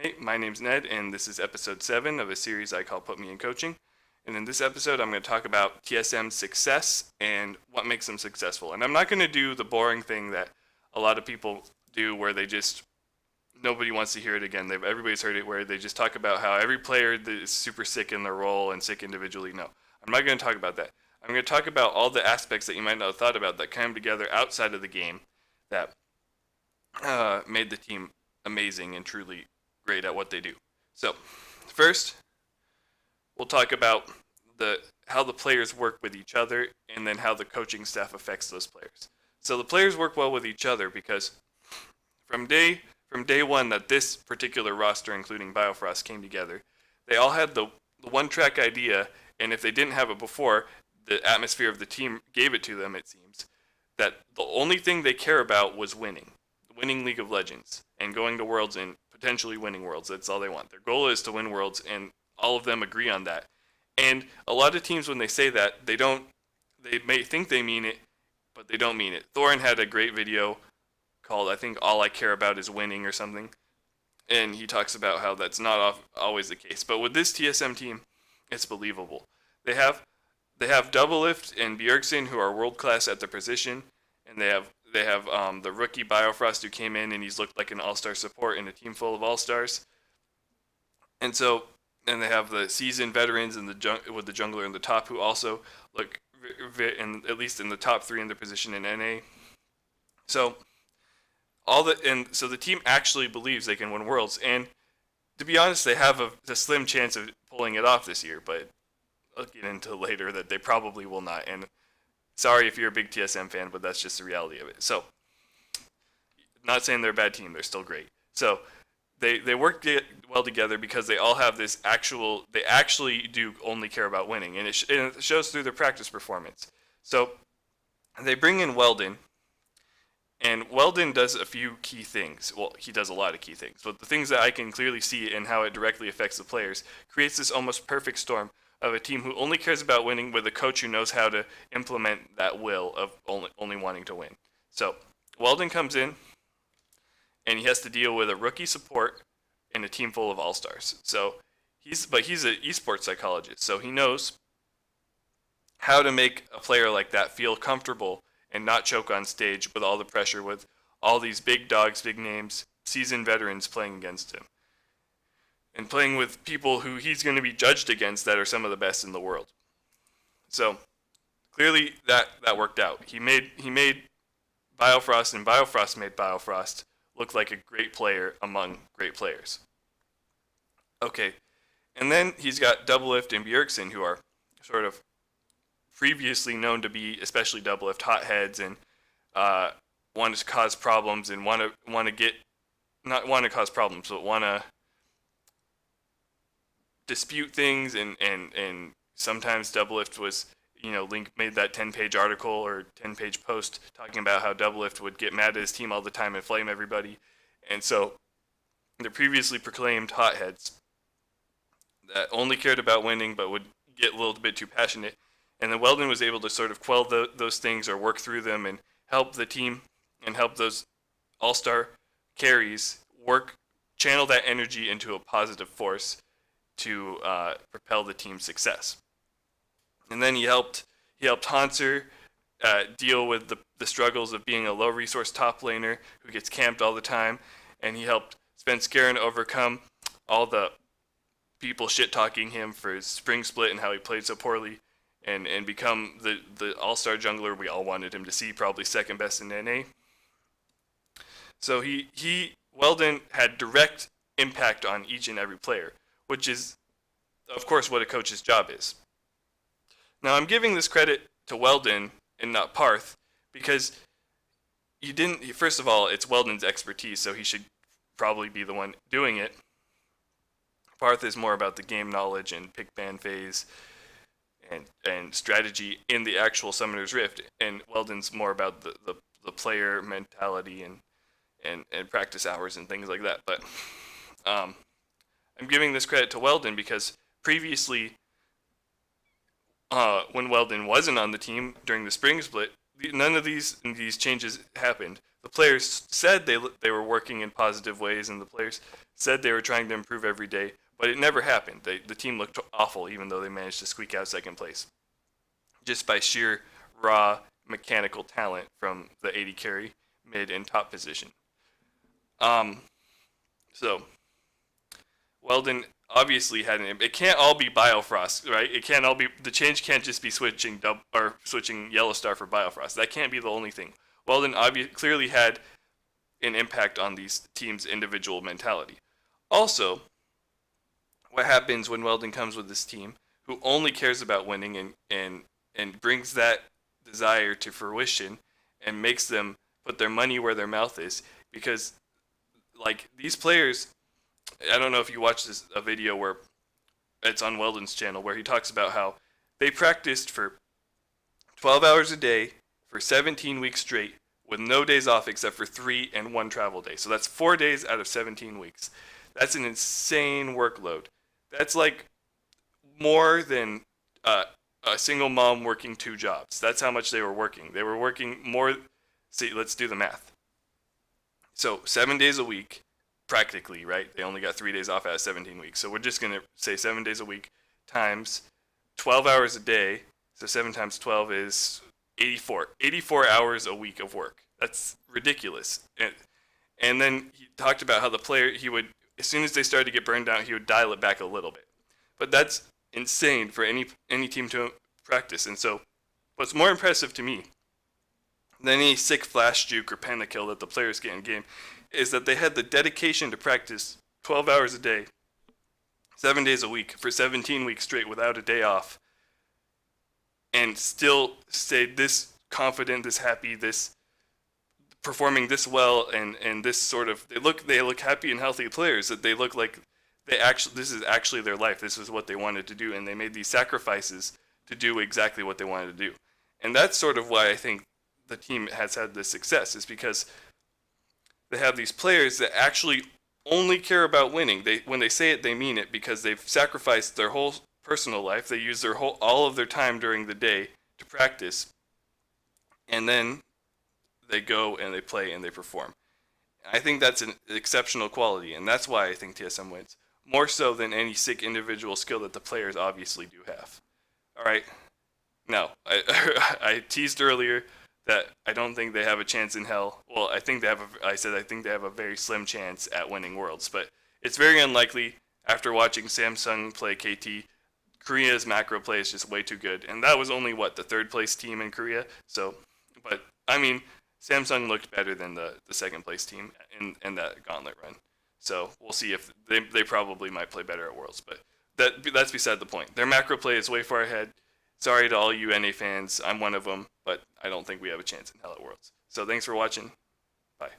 Hey, my name's Ned, and this is episode 7 of a series I call Put Me in Coaching. And in this episode, I'm going to talk about TSM's success and what makes them successful. And I'm not going to do the boring thing that a lot of people do where nobody wants to hear it again. Everybody's heard it where they just talk about how every player is super sick in their role and sick individually. No, I'm not going to talk about that. I'm going to talk about all the aspects that you might not have thought about that came together outside of the game that made the team amazing and truly great at what they do. So, first, we'll talk about how the players work with each other and then how the coaching staff affects those players. So the players work well with each other because from day one that this particular roster, including Biofrost, came together, they all had the one-track idea, and if they didn't have it before, the atmosphere of the team gave it to them, it seems, that the only thing they care about was winning League of Legends and going to Worlds and potentially winning Worlds. That's all they want. Their goal is to win Worlds, and all of them agree on that. And a lot of teams, when they say that, they may think they mean it, but they don't mean it. Thorin had a great video called, I think, All I Care About Is Winning or something, and he talks about how that's not always the case. But with this TSM team, it's believable. They have Doublelift and Bjergsen, who are world class at their position, and they have the rookie Biofrost who came in and he's looked like an all-star support in a team full of all-stars. And they have the seasoned veterans with the jungler in the top who also look at least in the top 3 in their position in NA. So the team actually believes they can win Worlds, and to be honest, they have a slim chance of pulling it off this year, but I'll get into later that they probably will not. And sorry if you're a big TSM fan, but that's just the reality of it. So, not saying they're a bad team, they're still great. So, they work well together because they all have they actually do only care about winning, and it shows through their practice performance. So, they bring in Weldon, and Weldon does a few key things. Well, he does a lot of key things, but the things that I can clearly see and how it directly affects the players creates this almost perfect storm of a team who only cares about winning with a coach who knows how to implement that will of only wanting to win. So Weldon comes in, and he has to deal with a rookie support in a team full of all-stars. So he's an esports psychologist, so he knows how to make a player like that feel comfortable and not choke on stage with all the pressure with all these big dogs, big names, seasoned veterans playing against him. And playing with people who he's going to be judged against that are some of the best in the world. So clearly that worked out. He made Biofrost, and Biofrost made Biofrost look like a great player among great players. Okay, and then he's got Doublelift and Bjergsen, who are sort of previously known to be, especially Doublelift, hotheads and want to cause problems and want to cause problems, but want to dispute things, and sometimes Doublelift was, Link made that 10-page article or 10-page post talking about how Doublelift would get mad at his team all the time and flame everybody. And so the previously proclaimed hotheads that only cared about winning but would get a little bit too passionate. And then Weldon was able to sort of quell those things or work through them and help the team and help those all-star carries channel that energy into a positive force to propel the team's success. And then he helped Hanser deal with the struggles of being a low resource top laner who gets camped all the time, and he helped Svenskeren overcome all the people shit talking him for his spring split and how he played so poorly, and become the all-star jungler we all wanted him to see, probably second best in NA. So Weldon had direct impact on each and every player, which is, of course, what a coach's job is. Now, I'm giving this credit to Weldon and not Parth because first of all, it's Weldon's expertise, so he should probably be the one doing it. Parth is more about the game knowledge and pick ban phase and strategy in the actual Summoner's Rift, and Weldon's more about the player mentality and practice hours and things like that. But I'm giving this credit to Weldon because previously, when Weldon wasn't on the team during the spring split, none of these changes happened. The players said they were working in positive ways, and the players said they were trying to improve every day, but it never happened. The team looked awful, even though they managed to squeak out second place, just by sheer raw mechanical talent from the 80 carry, mid, and top position. So Weldon obviously had it can't all be Biofrost, right? It can't all be the change. Can't just be switching Yellow Star for Biofrost. That can't be the only thing. Weldon clearly had an impact on these teams' individual mentality. Also, what happens when Weldon comes with this team who only cares about winning and brings that desire to fruition and makes them put their money where their mouth is, because like these players, I don't know if you watched a video where it's on Weldon's channel where he talks about how they practiced for 12 hours a day for 17 weeks straight with no days off except for 3 and 1 travel day. So that's 4 days out of 17 weeks. That's an insane workload. That's like more than a single mom working 2 jobs. That's how much they were working. They were working more. See, let's do the math. So 7 days a week, practically, right? They only got 3 days off out of 17 weeks. So we're just going to say 7 days a week times 12 hours a day. So 7 times 12 is 84. 84 hours a week of work. That's ridiculous. And then he talked about how the player, he would, as soon as they started to get burned out, he would dial it back a little bit. But that's insane for any team to practice. And so what's more impressive to me than any sick flash juke or pentakill that the players get in game is that they had the dedication to practice 12 hours a day, 7 days a week, for 17 weeks straight without a day off, and still stayed this confident, this happy, this performing this well, and this sort of they look happy and healthy players, that they look like this is actually their life. This is what they wanted to do, and they made these sacrifices to do exactly what they wanted to do. And that's sort of why I think the team has had this success, is because they have these players that actually only care about winning. When they say it, they mean it, because they've sacrificed their whole personal life. They use all of their time during the day to practice, and then they go and they play and they perform. I think that's an exceptional quality, and that's why I think TSM wins, more so than any sick individual skill that the players obviously do have. All right. Now, I teased earlier that I don't think they have a chance in hell. Well, I think they have a very slim chance at winning Worlds, but it's very unlikely after watching Samsung play KT. Korea's macro play is just way too good, and that was only the third place team in Korea. So, but I mean, Samsung looked better than the second place team in that gauntlet run. So we'll see if they probably might play better at Worlds, but that's beside the point. Their macro play is way far ahead. Sorry to all you NA fans, I'm one of them, but I don't think we have a chance in hell at Worlds. So thanks for watching. Bye.